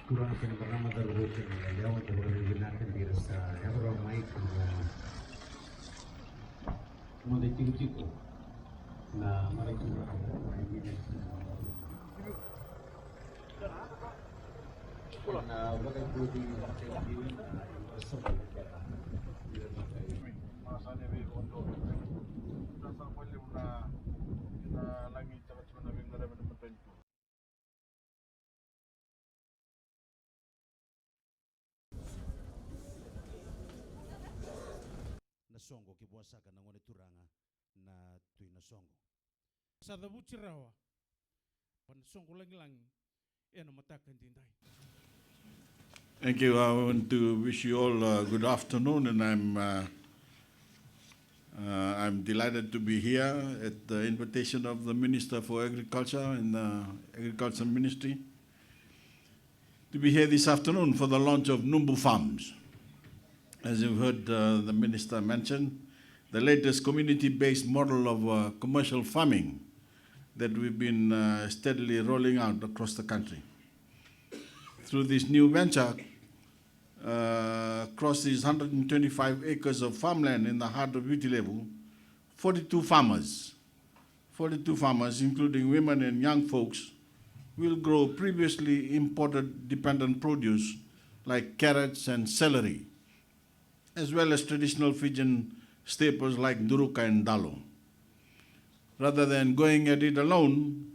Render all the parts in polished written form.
kurang Bainimarama Nadarivatu lewat natin dito sa Ever Mike mga tiko na malaking na walang pwedeng nasongo kibuasaka nangone turanga na tui nasongo. Sa dabuchirawa, panasongo lang eno matakan dinday. Thank you. I want to wish you all a good afternoon, and I'm delighted to be here at the invitation of the Minister for Agriculture and the Agriculture Ministry to be here this afternoon for the launch of Nubu Farms. As you've heard the Minister mention, the latest community-based model of commercial farming that we've been steadily rolling out across the country. Through this new venture, across these 125 acres of farmland in the heart of Vitilevu, 42 farmers, including women and young folks, will grow previously imported dependent produce like carrots and celery, as well as traditional Fijian staples like duruka and dalo. Rather than going at it alone,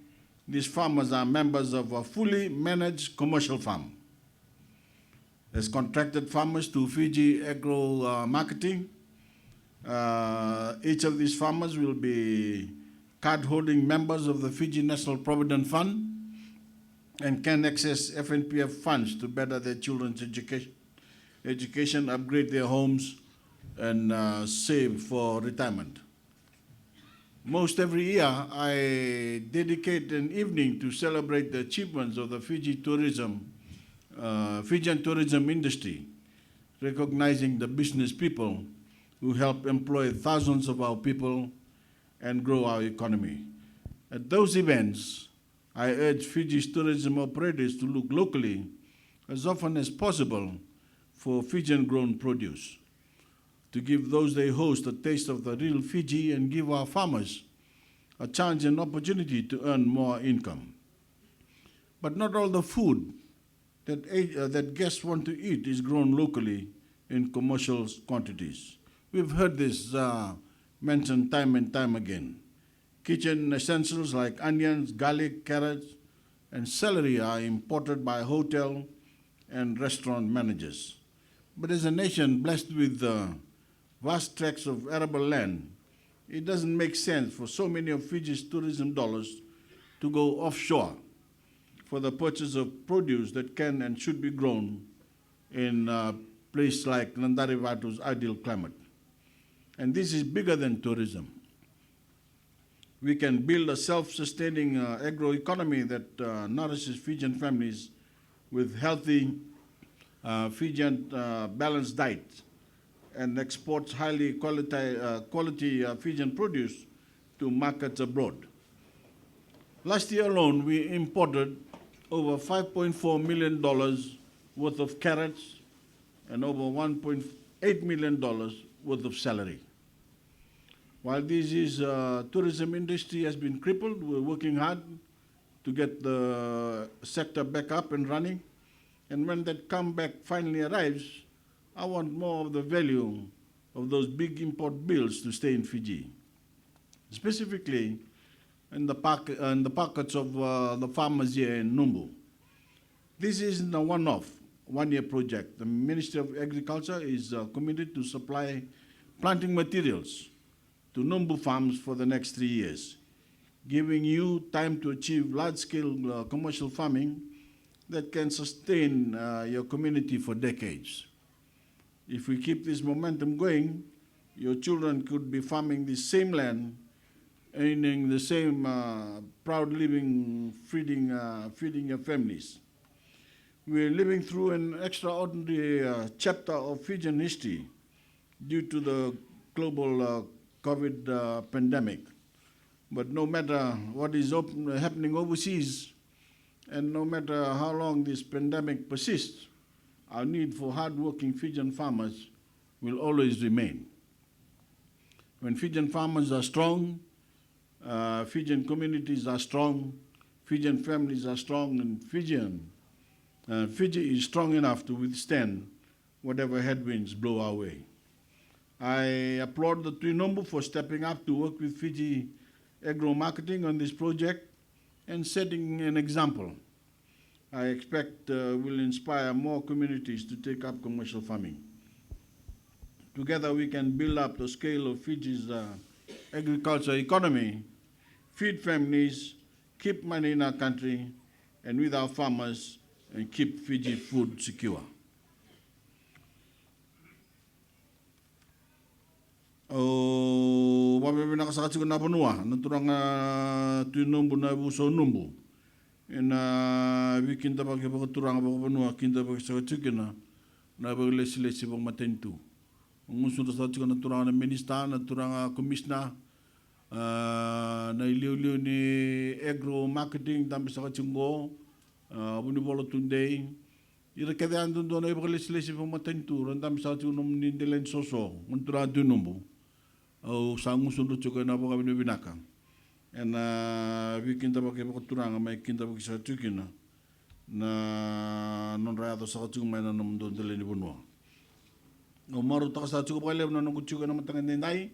these farmers are members of a fully managed commercial farm. As contracted farmers to Fiji Agro Marketing, each of these farmers will be card-holding members of the Fiji National Provident Fund and can access FNPF funds to better their children's education, upgrade their homes, and save for retirement. Most every year, I dedicate an evening to celebrate the achievements of the Fijian tourism industry, recognizing the business people who help employ thousands of our people and grow our economy. At those events, I urge Fiji's tourism operators to look locally as often as possible for Fijian-grown produce, to give those they host a taste of the real Fiji and give our farmers a chance and opportunity to earn more income. But not all the food that guests want to eat is grown locally in commercial quantities. We've heard this mentioned time and time again. Kitchen essentials like onions, garlic, carrots, and celery are imported by hotel and restaurant managers. But as a nation blessed with vast tracts of arable land, it doesn't make sense for so many of Fiji's tourism dollars to go offshore for the purchase of produce that can and should be grown in a place like Nadarivatu's ideal climate. And this is bigger than tourism. We can build a self-sustaining agroeconomy that nourishes Fijian families with healthy Fijian balanced diet and exports highly quality Fijian produce to markets abroad. Last year alone, we imported over $5.4 million worth of carrots and over $1.8 million worth of celery. While this tourism industry has been crippled, we're working hard to get the sector back up and running. And when that comeback finally arrives, I want more of the value of those big import bills to stay in Fiji, specifically in the pockets of the farmers here in Nubu. This isn't a one-off, one-year project. The Ministry of Agriculture is committed to supply planting materials to Nubu farms for the next 3 years, giving you time to achieve large-scale commercial farming that can sustain your community for decades. If we keep this momentum going, your children could be farming the same land, earning the same proud living, feeding your families. We're living through an extraordinary chapter of Fijian history due to the global COVID pandemic. But no matter what is happening overseas, And no matter how long this pandemic persists, our need for hard-working Fijian farmers will always remain. When Fijian farmers are strong, Fijian communities are strong, Fijian families are strong, and Fiji is strong enough to withstand whatever headwinds blow our way. I applaud the Nubu for stepping up to work with Fiji Agro-Marketing on this project and setting an example. I expect will inspire more communities to take up commercial farming. Together we can build up the scale of Fiji's agriculture economy, feed families, keep money in our country, and with our farmers, and keep Fiji food secure. Wabe nakasakatsi ko na panua, naturang Nubu na buso Nubu. Weekend pa kipaturang pa panua, kinta pa sakatsi na baglesi-lesi pang matentu. Ngusun sa sakatsi ko naturang na minister, naturang komisna, na iliw-liw ni agro-marketing, dami sakatsi ko, bunibolo tunday. Ira kadang doon na baglesi-lesi pang matentu, dami sakatsi ko nung nindilen soso, naturang Nubu. Sangu sundu juga na po kami binaka. And weekend pa kayo turang may kinta pa sa tukina na non raya to sa katsung may nanam doon dali ni bunwa. Maru ta sa tsuk pa lew na nung kutsuk na matangan nday.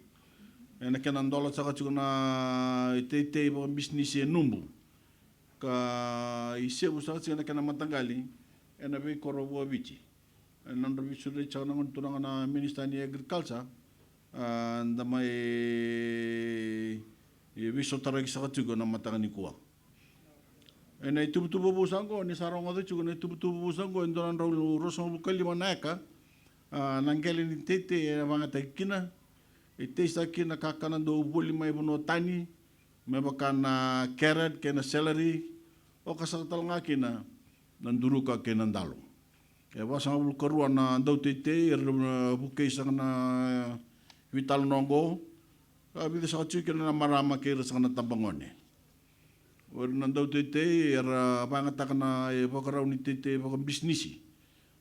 And kanan dollar sa katsuk na ite pa business e Nubu. Ka ise usa sa kanan matanggali and abi korobo bichi. And non rabi sudre cha na turang na Minister ni Agriculture. Na may wiso tarag sa katsugo na matangan ni kuwa. E na itubutubo busan ko, ni sarong nga tsugo na itubutubo busan ko, endo nang rosong kalima na eka, nanggeli ni tete, mga tagkina, sa kina kakanan do ubuli may buno tani, may baka na carrot, kaya na celery, o kasakatal nga kina, nanduro ka kaya nandalo. Kaya wasang karuan na daw tete, bukay sa na vital nongo, kabi sa katsukin na marama kaya sa kanatabangon eh. Wala nandaw tete, pangatak na ipakaraw ni tete, ipakang bisnisi.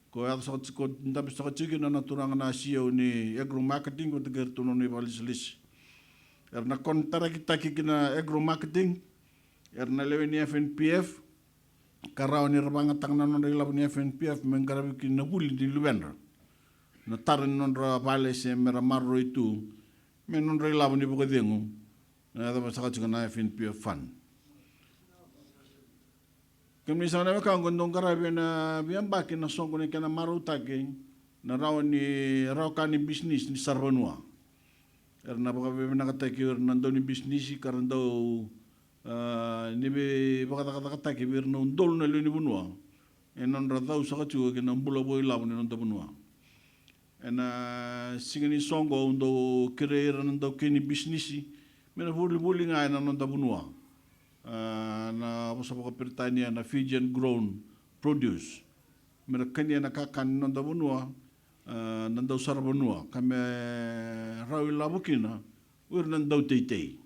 Kaya sa katsukin na naturang na siyaw ni agro-marketing, kung tagartunan ni Valislis. Na kontara kita kikina agro-marketing, na lewe ni FNPF, karaw ni pangatak na nonrelaw ni FNPF, menggarabi kinabuli di Luwendra. Na tarin non ra vales e mera marro itu men non ra labo ni buka dengu na da masaka chuka na FNPF fund kami sana ka gondong karabe na biamba ki na songo ni kana maru take na raw kani business ni sarbanua na baka be na katake na do ni business karan do ni be baka take bir no ndol na ni bunua en non ra daw saka chuka ki na bulo boy labo ni non da bunua. And singani songo undo kireira nando kini businessi mena buli nga na nanda bunua na sa mga Britania na Fijian grown produce mena kanya nakakan nanda bunua nanda usar bunua kami rawi labukina ur nanda tei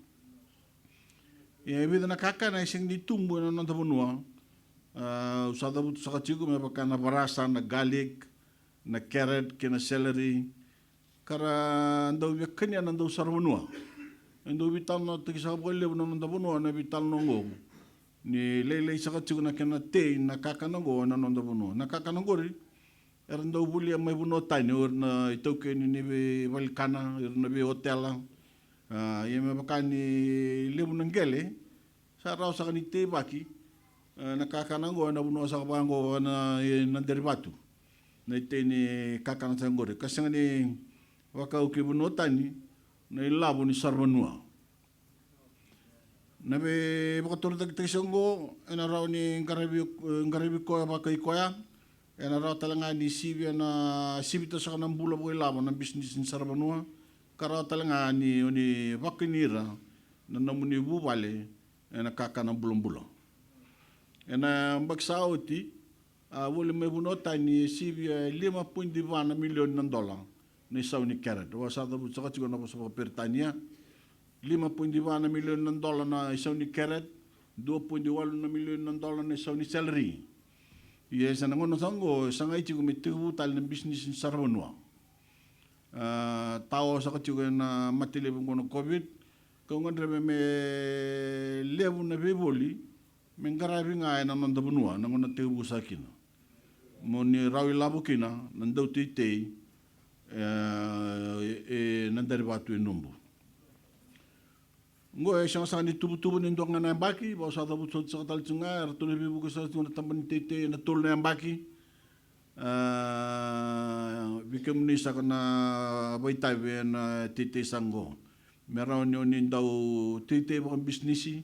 ya vida nakakan na isang ditumbo na nanda bunua usada buto sa kachigo may na barasa na garlic na carrot, kina celery, kara ndaw kanya nandaw sarbanua. Ndaw vital na tikisa ko lew na nandaw na vital nongo. Ni lele sa katsigo na kina te na kakanongo na nandaw na kakanongo ri. Ndaw buli may buno tani or na itoke ni Valkana, or na bi hotela. Yeme bakani lew nangele sa raw sa kanite baki na kakanongo na buno sa kabango na Nadarivatu. Na ite ni kakang sanggore. Kasi nga ni wakau kibunotani na ilabo ni sarbanua. Nabe bakatur tagtagisonggo enaraw ni ngarabi ko bakay koya enaraw talanga ni sibya na sibito sa kanang bula ko ilabo ng business ni sarbanua. Karaw talanga ni bakinira na namuni bubale na kakanang bulong-bulong. Na bagsauti wala may bunotan ni sibya 5.2 milyon ng dolar na isaw ni carrot. Wasa tapos sa katsigo na po sa Britania, 5.2 milyon ng dolar na isaw ni carrot, 2.8 na milyon ng dollar na sa ni salary. Yes, ang ngono sango sa ngai chiku mitigu tal na business in Sarwanua. Tao sa kachiku na matili ng COVID, kung nga me lebu na beboli, mengarabi nga na nanda bunua, na ngona tigu sa kina. Mo ni rawi labo kina, nandaw titei, Nadarivatu Nubu. Ngo siyang sa ni tubu-tubu nindong nga na baki, ba sa tabu sa katal tsunga, ratun bibu ko sa tsunga tamban tete na tul na baki. Bikam ni sa kana baitay na tete sanggo. Meron yun daw tete ba businessi.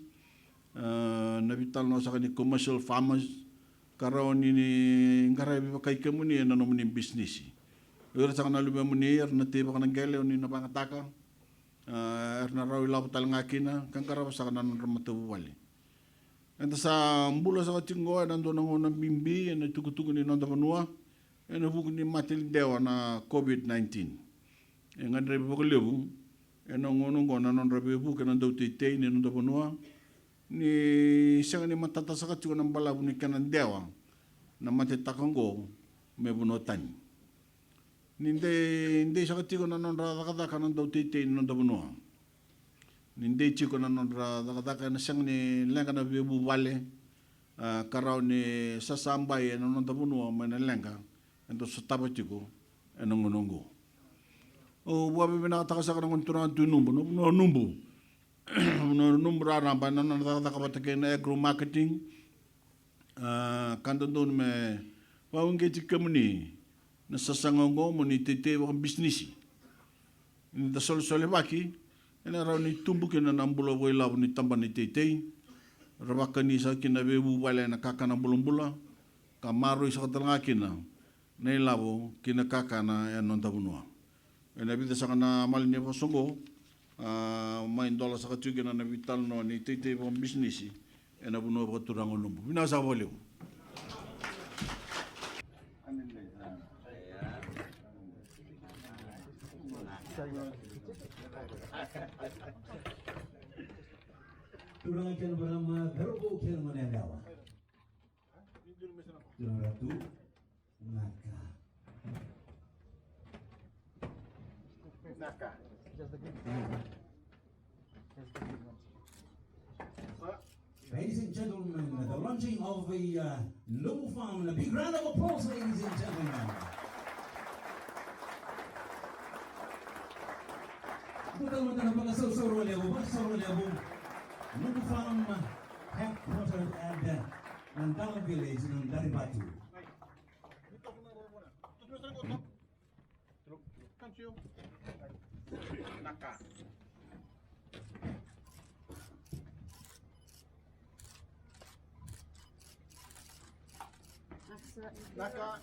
Nabital no sa kani commercial farmers karon ni ngarabi ba kay kamuni na no ni businessi. Ora sa kana luba muni na tiba kana gele ni na pangataka. Na raw ilaw tal nga kina kang karab sa kanan ramatuwali. Enta sa mbula sa katingo nando nang unang bimbi na tugutugo ni nanda panua na buku ni matil dewa na COVID-19. Nga rebi ko lebu eno ngonong ko nanon rebi buku nando titei ni nanda panua ni siya ni matata sa katingo ng balabu ni kanan dewa na matitakango may bunotan. Hindi sa katiko na non radakadaka ng daw titay ng dabunuha. Hindi chiko na non radakadaka na siyang ni lenga na bibubale karaw ni sasambay ng dabunuha may na lenga. Ito sa tapat chiko anong ngununggo. O wabi binakataka sa kanang unturan tunumbo. No numbo. No numbo raramba na radakadaka patake na agro-marketing. Kanto doon may pawangge chika muni. Nasasangongo mo ni tete wakang bisnisi. Ini da sol-sole baki, ina raw ni tumbukin na nambulo ko ilaw ni tamban ni tete. Rabakan ni sa kinabebu wala na kaka na bulong-bula. Kamaroy sa katangakin na ilaw kinakaka na yan ng tabunua. Ina bita sa kana mal niya pasungo, main dola sa katsugin na nabital no ni tete wakang bisnisi. Ina bunua ko turang ulumbo. Binasa ko baliw. Turang ikan bersama Voreqe Bainimarama. Nadarivatu Naka. Ladies and gentlemen, the launching of the Nubu farm. A big round of applause, ladies and gentlemen. Mudah-mudahan pag-asal-soro level. Nubu farm headquartered at Nandang village in Nadarivatu. Naka,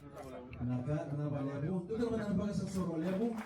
kenapa lebu? Mudah-mudahan pag-asal-soro level.